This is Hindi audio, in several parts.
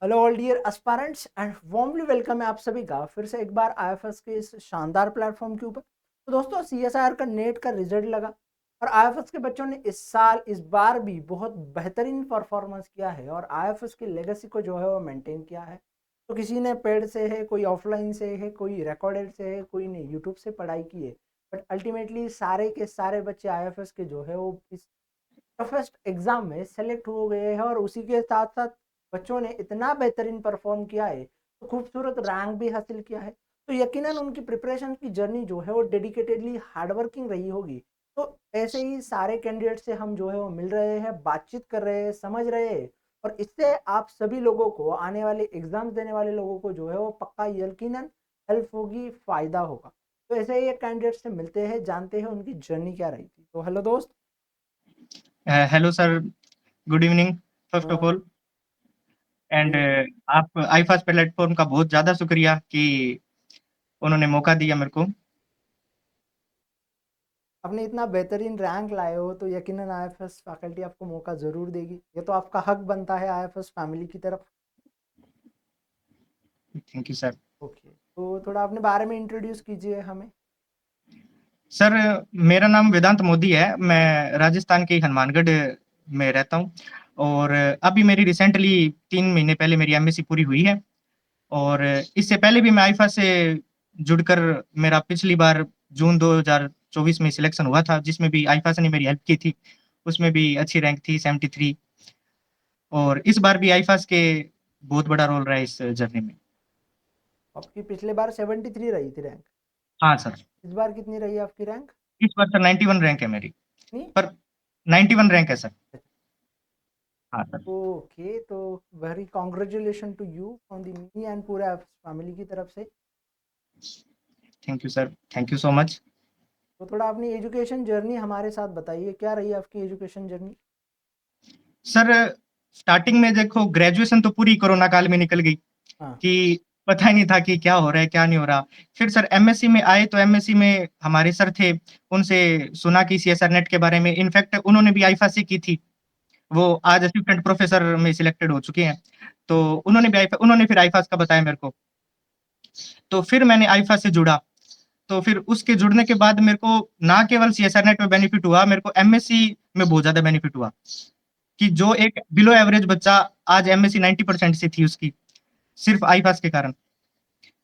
Hello all dear aspirants and warmly welcome है आप सभी का फिर से एक बार आईएफएस के इस शानदार प्लेटफॉर्म के ऊपर। तो दोस्तों सीएसआईआर का नेट का रिजल्ट लगा और आईएफएस के बच्चों ने इस बार भी बहुत बेहतरीन परफॉर्मेंस किया है और आईएफएस की लेगेसी को जो है वो मेंटेन किया है। तो किसी ने पेड से है, कोई ऑफलाइन से है, कोई रिकॉर्डेड से है, कोई ने यूट्यूब से पढ़ाई की है। बट अल्टीमेटली सारे के सारे बच्चे आईएफएस के जो है वो इस टफेस्ट एग्जाम में सेलेक्ट हो गए हैं और उसी के साथ साथ बच्चों ने इतना बेहतरीन परफॉर्म किया है, तो खूबसूरत रैंक भी हासिल किया है। तो यकीनन उनकी प्रिपरेशन की जर्नी जो है वो डेडिकेटेडली हार्डवर्किंग रही होगी। तो ऐसे ही सारे कैंडिडेट से हम जो है वो मिल रहे हैं, बातचीत कर रहे हैं, समझ रहे हैं और इससे आप सभी लोगों को, आने वाले एग्जाम्स देने वाले लोगों को जो है वो पक्का यकीनन हेल्प होगी, फायदा होगा। तो ऐसे ही एक कैंडिडेट से मिलते हैं, जानते हैं उनकी जर्नी क्या रही थी। तो हेलो दोस्त। Hello sir, good evening first of all. And ये आप आईफास प्लेटफॉर्म का बहुत ज़्यादा शुक्रिया कि उन्होंने मौका दिया मेरे को। आपने इतना बेहतरीन रैंक लाए हो तो यकीनन आईएफएस फैकल्टी आपको मौका ज़रूर देगी। ये तो आपका हक बनता है आईएफएस फैमिली की तरफ। Thank you sir. ओके, तो थोड़ा अपने बारे में इंट्रोड्यूस कीजिए हमें। सर, मेरा नाम वेदांत मोदी है। मैं राजस्थान के हनुमानगढ़ में रहता हूँ और अभी मेरी रिसेंटली 3 महीने पहले मेरी एमएससी पूरी हुई है। और इससे पहले भी मैं आईफा से जुड़कर मेरा पिछली बार जून 2024 में सिलेक्शन हुआ था, जिसमें भी आईफा ने मेरी हेल्प की थी। उसमें भी अच्छी रैंक थी 73। और इस बार भी आईफास के बहुत बड़ा रोल रहा है इस जर्नी में। आपकी पिछले बार 73 रही थी रैंक। हाँ सर, इस बार कितनी रही है आपकी रैंक? इस बार सर 91 रैंक है मेरी। कितनी? पर 91 रैंक है सर। हाँ सर। ओके, तो very congratulation to you from the me and पूरे फैमिली की तरफ से। Thank you sir, thank you so much. तो थोड़ा अपनी एजुकेशन जर्नी हमारे साथ बताइए, क्या रही आपकी एजुकेशन जर्नी? सर, स्टार्टिंग में देखो, ग्रेजुएशन तो पूरी कोरोना काल में निकल गई हाँ। कि पता ही नहीं था कि क्या हो रहा है, क्या नहीं हो रहा। फिर सर एमएससी में आए तो एमएससी में हमारे सर थे, उनसे सुना कि सीएसआर नेट के बारे में। इनफैक्ट उन्होंने भी आईफा से की थी। वो आज असिस्टेंट प्रोफेसर में सिलेक्टेड हो चुके हैं। तो उन्होंने फिर आईफास का बताया मेरे को। तो फिर मैंने आईफा से जुड़ा। तो फिर उसके जुड़ने के बाद मेरे को ना केवल सीएसआर नेट में बेनिफिट हुआ, मेरे को एमएससी में बहुत ज्यादा बेनिफिट हुआ। कि जो एक बिलो एवरेज बच्चा आज एमएससी 90% से थी उसकी, सिर्फ आईपास के कारण।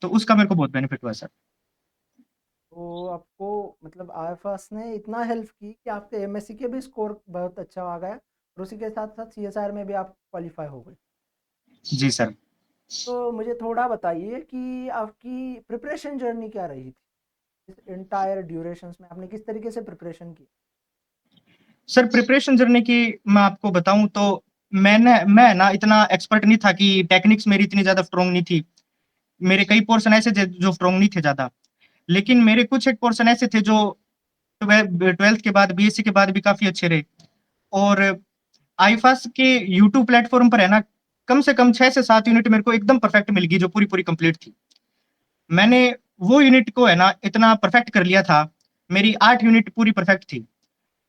तो उसका मेरे को बहुत बेनिफिट हुआ सर। तो आपको मतलब आईएफएस ने इतना हेल्प की कि आपके एमएससी के भी स्कोर बहुत अच्छा आ गया और उसी के साथ साथ सीएसआर में भी आप क्वालिफाई हो गए। जी सर। तो मुझे थोड़ा बताइए कि आपकी प्रिपरेशन जर्नी क्या रही थी? इस एंटायर ड्यूरेशंस में आपने किस तरीके से प्रिपरेशन की? सर, प्रिपरेशन जर्नी की मैं आपको बताऊं तो मैं ना इतना एक्सपर्ट नहीं था कि टेक्निक्स मेरी इतनी ज्यादा स्ट्रोंग नहीं थी। मेरे कई पोर्शन ऐसे थे जो स्ट्रोंग नहीं थे ज्यादा। लेकिन मेरे कुछ एक पोर्शन ऐसे थे जो 12th के बाद, बीएससी के बाद भी काफी अच्छे रहे। और आईफास के यूट्यूब प्लेटफॉर्म पर है ना, कम से कम 6 से 7 यूनिट मेरे को एकदम परफेक्ट मिल गई, जो पूरी पूरी कंप्लीट थी। मैंने वो यूनिट को है ना इतना परफेक्ट कर लिया था। मेरी 8 यूनिट पूरी परफेक्ट थी।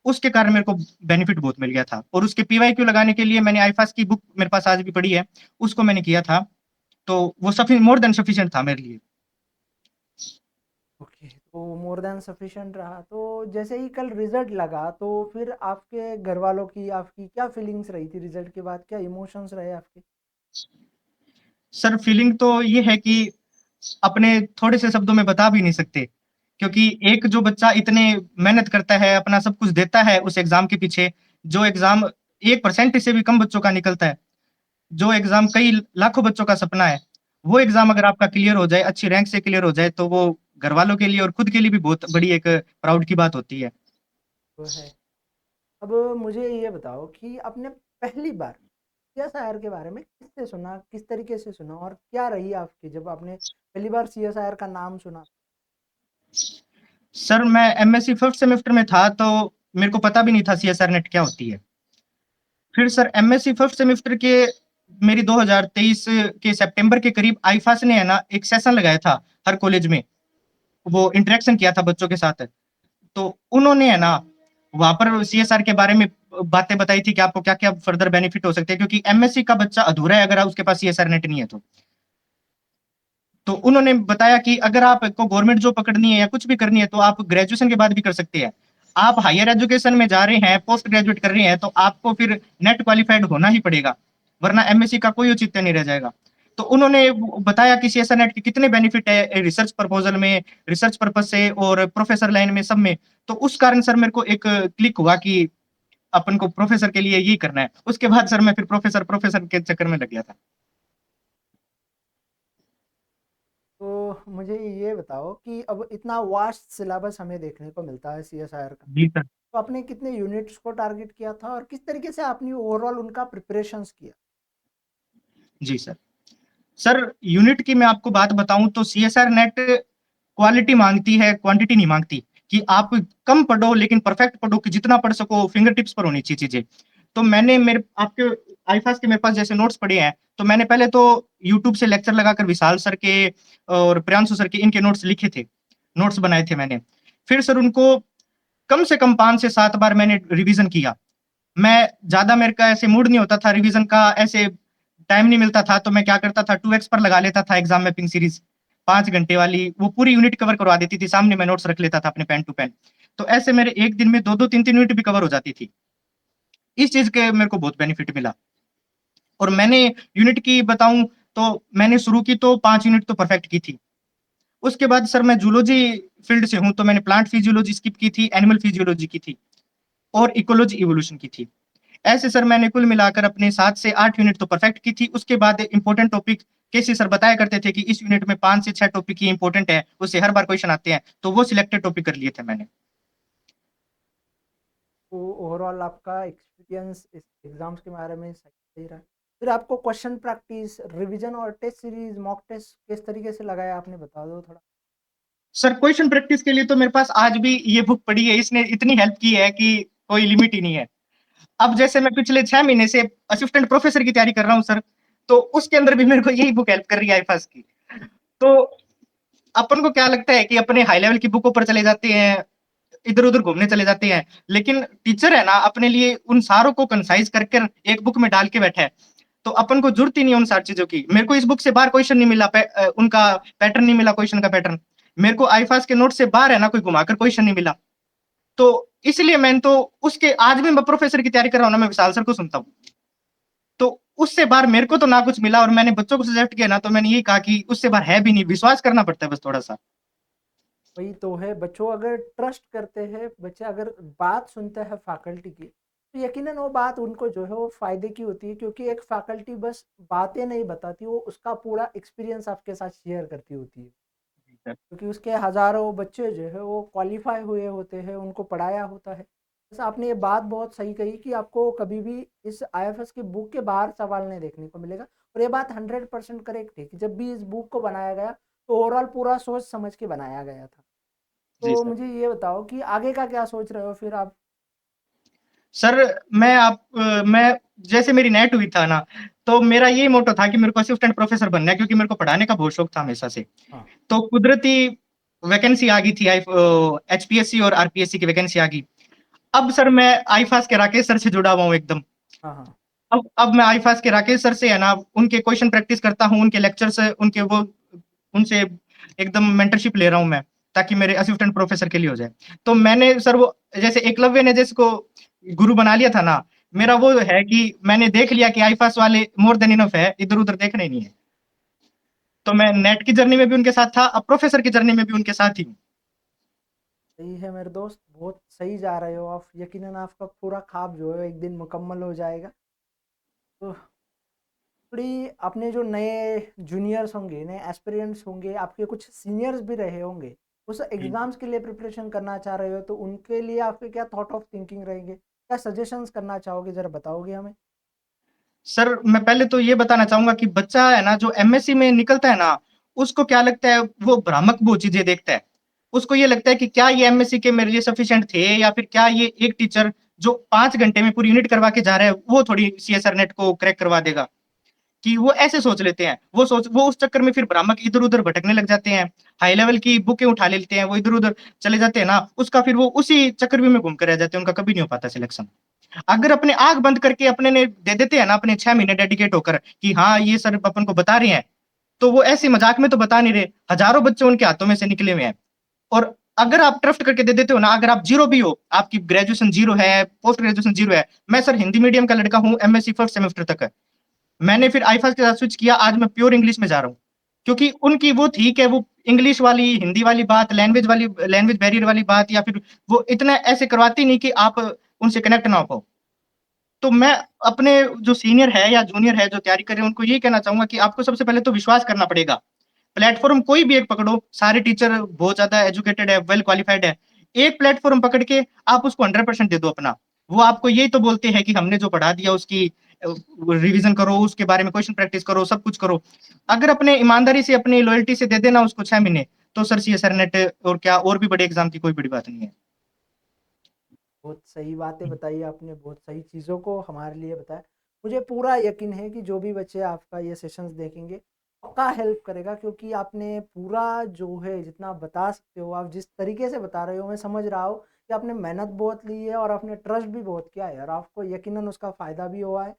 उसके कारण मेरे को बेनिफिट बहुत मिल गया था। और उसके पीवाईक्यू लगाने के लिए मैंने आईफास की बुक मेरे पास आज भी पड़ी है, उसको मैंने किया था। तो वो मोर देन सफिशिएंट था मेरे लिए। ओके, तो मोर देन सफिशिएंट रहा। तो जैसे ही कल रिजल्ट लगा तो फिर आपके घर वालों की, आपकी क्या फीलिंग्स रही थी रिजल्ट के बाद? क्या इमोशंस रहे आपके? सर, फीलिंग तो ये है कि अपने थोड़े से शब्दों में बता भी नहीं सकते। क्योंकि एक जो बच्चा इतने मेहनत करता है, अपना सब कुछ देता है उस एग्जाम के पीछे, जो एग्जाम 1% से भी कम बच्चों का निकलता है, जो एग्जाम कई लाखों बच्चों का सपना है, वो एग्जाम अगर आपका क्लियर हो जाए, अच्छी रैंक से क्लियर हो जाए, तो वो घर वालों के लिए और खुद के लिए भी बहुत बड़ी एक प्राउड की बात होती है। वो है। अब मुझे ये बताओ कि आपने पहली बार सीएसआईआर के बारे में किससे सुना, किस तरीके से सुना और क्या रही आपकी जब आपने पहली बार सीएसआईआर का नाम सुना? सर, मैं एमएससी फर्स्ट सेमेस्टर में था, तो मेरे को पता भी नहीं था सीएसआर नेट क्या होती है। फिर सर एमएससी फर्स्ट सेमेस्टर के मेरी 2023 के सितंबर के करीब आईफास ने है ना एक सेशन लगाया था हर कॉलेज में। वो इंटरेक्शन किया था बच्चों के साथ। तो उन्होंने है ना वहां पर सीएसआर के बारे में बातें बताई थी कि आपको क्या-क्या फर्दर बेनिफिट हो सकते हैं, क्योंकि एमएससी का बच्चा अधूरा है अगर उसके पास सीएसआर नेट नहीं है तो। तो उन्होंने बताया कि अगर आपको गवर्नमेंट जॉब पकड़नी है या कुछ भी करनी है तो आप ग्रेजुएशन के बाद भी कर सकते हैं। आप हायर एजुकेशन में जा रहे हैं, पोस्ट ग्रेजुएट कर रहे हैं तो आपको फिर नेट क्वालिफाइड होना ही पड़ेगा, वरना एमएससी का कोई औचित्य नहीं रह जाएगा। तो उन्होंने बताया कि सीएसआर नेट के कितने बेनिफिट है रिसर्च प्रपोजल में, रिसर्च पर्पज से और प्रोफेसर लाइन में, सब में। तो उस कारण सर मेरे को एक क्लिक हुआ कि अपन को प्रोफेसर के लिए यही करना है। उसके बाद सर मैं फिर प्रोफेसर के चक्कर में लग गया था। तो मुझे ये बताओ कि अब इतना वास्ट सिलेबस हमें देखने को मिलता है सीएसआईआर का, जी सर। तो आपने कितने यूनिट्स को टारगेट किया था और किस तरीके से आपने ओवरऑल उनका प्रिपरेशंस किया? जी सर। सर यूनिट की मैं आपको बात बताऊं तो सीएसआर नेट क्वालिटी मांगती है, क्वांटिटी नहीं मांगती कि आप कम पढ़ो लेकिन परफेक्ट पढ़ो, कि जितना पढ़ सको फिंगर टिप्स पर होनी चाहिए चीजें। तो मैंने मेरे आपके आईफास के मेरे पास जैसे नोट्स पड़े हैं, तो मैंने पहले तो यूट्यूब से लेक्चर लगाकर विशाल सर के और प्रियांशु सर के इनके नोट्स लिखे थे, नोट्स बनाए थे मैंने। फिर सर उनको कम से कम 5 से 7 बार मैंने रिवीजन किया। मैं ज्यादा, मेरे का ऐसे मूड नहीं होता था रिवीजन का, ऐसे टाइम नहीं मिलता था, तो मैं क्या करता था 2x पर लगा लेता था एग्जाम मैपिंग सीरीज 5 घंटे वाली, वो पूरी यूनिट कवर करवा देती थी, सामने मैं नोट्स रख लेता था अपने पेन टू पेन। तो ऐसे मेरे एक दिन में 2-2 3-3 यूनिट भी कवर हो जाती थी। इस चीज के मेरे को बहुत बेनिफिट मिला। और मैंने यूनिट की बताऊं तो मैंने शुरू की तो 5 यूनिट तो परफेक्ट की थी। उसके बाद सर मैं जूलॉजी फील्ड से हूं, तो मैंने प्लांट फिजियोलॉजी स्किप की थी, एनिमल फिजियोलॉजी की थी और इकोलॉजी इवोल्यूशन की थी। ऐसे सर मैंने कुल मिलाकर अपने 7 से 8 यूनिट तो परफेक्ट की थी। उसके बाद इंपॉर्टेंट टॉपिक कैसे सर बताया करते थे कि इस यूनिट में 5 से 6 टॉपिक ही इंपॉर्टेंट है, उससे हर बार क्वेश्चन आते हैं, तो वो सिलेक्टेड टॉपिक कर लिए थे मैंने। तो ओवरऑल आपका एक्सपीरियंस इस एग्जाम्स के बारे में सही रहा? फिर आपको क्वेश्चन प्रैक्टिस, रिवीजन और टेस्ट सीरीज, मॉक टेस्ट किस तरीके से लगाया आपने बता दो थोड़ा। सर क्वेश्चन प्रैक्टिस के लिए तो मेरे पास आज भी ये बुक पड़ी है, इसने इतनी हेल्प की है कि कोई लिमिट ही नहीं है। अब जैसे मैं पिछले 6 महीने से असिस्टेंट प्रोफेसर की तैयारी कर रहा हूँ सर, तो उसके अंदर भी मेरे को यही बुक हेल्प कर रही है आईफास की। तो अपन को क्या लगता है कि अपने हाई लेवल की बुकों पर चले जाते हैं, इधर-उधर घूमने चले जाते हैं, लेकिन टीचर है ना अपने लिए उन सारों को कंसाइज करके एक बुक में डाल के बैठा है, तो अपन को जरूरत ही नहीं है उन सारी चीजों की। मेरे को इस बुक से बाहर क्वेश्चन नहीं मिला, उनका पैटर्न नहीं मिला, क्वेश्चन का पैटर्न मेरे को आईफास के नोट से बाहर है ना कोई घुमाकर क्वेश्चन नहीं मिला। तो इसलिए मैंने तो उसके आज भी मैं प्रोफेसर की तैयारी कर रहा हूँ ना, मैं विशाल सर को सुनता हूँ, तो उससे बाहर मेरे को तो ना कुछ मिला। और मैंने बच्चों को सजेस्ट किया ना, तो मैंने यही कहा कि उससे बाहर है भी नहीं, विश्वास करना पड़ता है बस थोड़ा सा। वही तो है, बच्चों अगर ट्रस्ट करते हैं, बच्चे अगर बात सुनते हैं फैकल्टी की, तो यकीनन वो बात उनको जो है वो फ़ायदे की होती है, क्योंकि एक फैकल्टी बस बातें नहीं बताती, वो उसका पूरा एक्सपीरियंस आपके साथ शेयर करती होती है, क्योंकि उसके हज़ारों बच्चे जो है वो क्वालिफाई हुए होते हैं, उनको पढ़ाया होता है। बस आपने ये बात बहुत सही कही कि आपको कभी भी इस आईएफएस की बुक के बाहर सवाल नहीं देखने को मिलेगा, और ये बात 100% करेक्ट है कि जब भी इस बुक को बनाया गया तो ओवरऑल पूरा सोच समझ के बनाया गया था। जी तो सर। मुझे ये बताओ कि आगे का क्या सोच रहे हो फिर आप? सर मैं जैसे मेरी नेट हुई था ना, तो मेरा यही मोटो था कि मेरे को असिस्टेंट प्रोफेसर बनना है, क्योंकि मेरे को पढ़ाने का बहुत शौक था हमेशा से। हाँ, तो कुदरती वैकेंसी आ गई थी, एचपीएससी और आरपीएससी की वैकेंसी आ गई। अब सर मैं आईफास के राकेश सर से जुड़ा हुआ हूँ एकदम। हाँ, हाँ। अब मैं आईफास के राकेश सर से है ना, उनके क्वेश्चन प्रैक्टिस करता हूँ, उनके लेक्चर से उनके वो उनसे एकदम मेंटरशिप ले रहा हूँ मैं, ताकि मेरे असिस्टेंट प्रोफेसर के लिए हो जाए। तो मैंने सर वो जैसे एकलव्य ने जिसको गुरु बना लिया था ना, मेरा हाँ, वो है कि मैंने देख लिया कि आईफास वाले मोर देन इनफ है, इधर-उधर देखना ही नहीं है। तो मैं नेट की जर्नी में भी उनके साथ था, अब प्रोफेसर की जर्नी में भी उनके साथ ही हूँ। सही है मेरे दोस्त, बहुत सही जा रहे हो आप। यकीनन आपका पूरा ख्वाब जो है एक दिन मुकम्मल हो जाएगा। तो थोड़ी अपने जो नए जूनियर्स होंगे, नए एस्पिरेंट्स होंगे, आपके कुछ सीनियर्स भी रहे होंगे, उस जी। एग्ज़ाम्स के लिए प्रिपरेशन करना चाह रहे हो, तो उनके लिए आपके क्या थॉट ऑफ थिंकिंग रहेंगे? क्या सजेशंस करना चाहोगे, ज़रा बताओगे हमें? सर मैं पहले तो ये बताना चाहूँगा कि बच्चा है ना जो एमएससी में निकलता है ना, उसको क्या लगता है, वो भ्रामक वो चीज़ें देखता है। उसको ये लगता है कि क्या ये एमएससी के मेरे लिए सफिशिएंट थे, या फिर क्या ये एक टीचर जो 5 घंटे में पूरी यूनिट करवा के जा रहा है, वो थोड़ी सीएसआर नेट को क्रैक करवा देगा। कि वो ऐसे सोच लेते हैं। वो उस चक्कर में फिर भ्रामक इधर-उधर भटकने लग जाते हैं। हाई लेवल की बुकें उठा लेते हैं, वो इधर-उधर चले जाते हैं ना, उसका फिर वो उसी चक्रव्यूह में घूम के रह जाते हैं, उनका कभी नहीं हो पाता सिलेक्शन। अगर अपने आँख बंद करके अपने ने दे देते हैं ना अपने 6 महीने डेडिकेट होकर कि हाँ, ये सर अपन को बता रहे हैं, तो वो ऐसे मज़ाक में तो बता नहीं रहे, हज़ारों बच्चे उनके हाथों में से निकले हुए हैं। और अगर आप ट्रस्ट करके दे देते हो ना, अगर आप ज़ीरो भी हो, आपकी ग्रेजुएशन ज़ीरो है, पोस्ट ग्रेजुएशन ज़ीरो है, मैं सर हिंदी मीडियम का लड़का हूँ, एमएससी फर्स्ट सेमेस्टर तक है। मैंने फिर आईफास के साथ स्विच किया, आज मैं प्योर इंग्लिश में जा रहा हूँ। क्योंकि उनकी वो ठीक है, वो इंग्लिश वाली, हिंदी वाली बात, लैंग्वेज बैरियर वाली बात या फिर वो इतना ऐसे करवाती नहीं कि आप उनसे कनेक्ट ना हो पाओ। तो मैं अपने जो सीनियर है या जूनियर है जो तैयारी कर रहे हैं, उनको यही कहना चाहूँगा कि आपको सबसे पहले तो विश्वास करना पड़ेगा। प्लेटफ़ॉर्म कोई भी एक पकड़ो, सारे टीचर बहुत ज़्यादा एजुकेटेड है, वेल क्वालिफाइड है। एक प्लेटफ़ॉर्म पकड़ के आप उसको 100% दे दो अपना। वो आपको यही तो बोलते हैं कि हमने जो पढ़ा दिया उसकी रिवीज़न करो, उसके बारे में क्वेश्चन प्रैक्टिस करो, सब कुछ करो। अगर अपने ईमानदारी से, अपनी लॉयल्टी से दे देना उसको 6 महीने, तो सर सीएसईआर नेट और क्या और भी बड़े एग्ज़ाम की कोई बड़ी बात नहीं है। बहुत सही बातें हुँ, बताई आपने, बहुत सही चीज़ों को हमारे लिए बताया। मुझे पूरा यकीन है कि जो भी बच्चे आपका ये सेशंस देखेंगे, पक्का हेल्प करेगा, क्योंकि आपने पूरा जो है जितना बता सकते हो, आप जिस तरीके से बता रहे हो, मैं समझ रहा हूँ कि आपने मेहनत बहुत ली है और आपने ट्रस्ट भी बहुत किया है और आपको यकीनन उसका फ़ायदा भी हुआ है।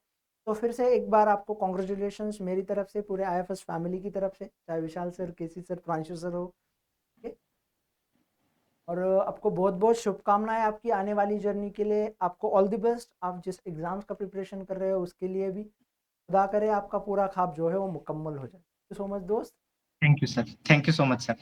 तो फिर से एक बार आपको कांग्रेचुलेशंस मेरी तरफ से, पूरे आईएफएस फैमिली की तरफ से, चाहे विशाल सर, केसी सर, प्रांशु सर हो। और आपको बहुत बहुत शुभकामनाएं आपकी आने वाली जर्नी के लिए। आपको ऑल द बेस्ट, आप जिस एग्ज़ाम्स का प्रिपरेशन कर रहे हो उसके लिए भी। खुदा करे आपका पूरा ख्वाब जो है वो मुकम्मल हो जाए। थैंक यू सो मच दोस्त। Thank you sir. Thank you so much sir.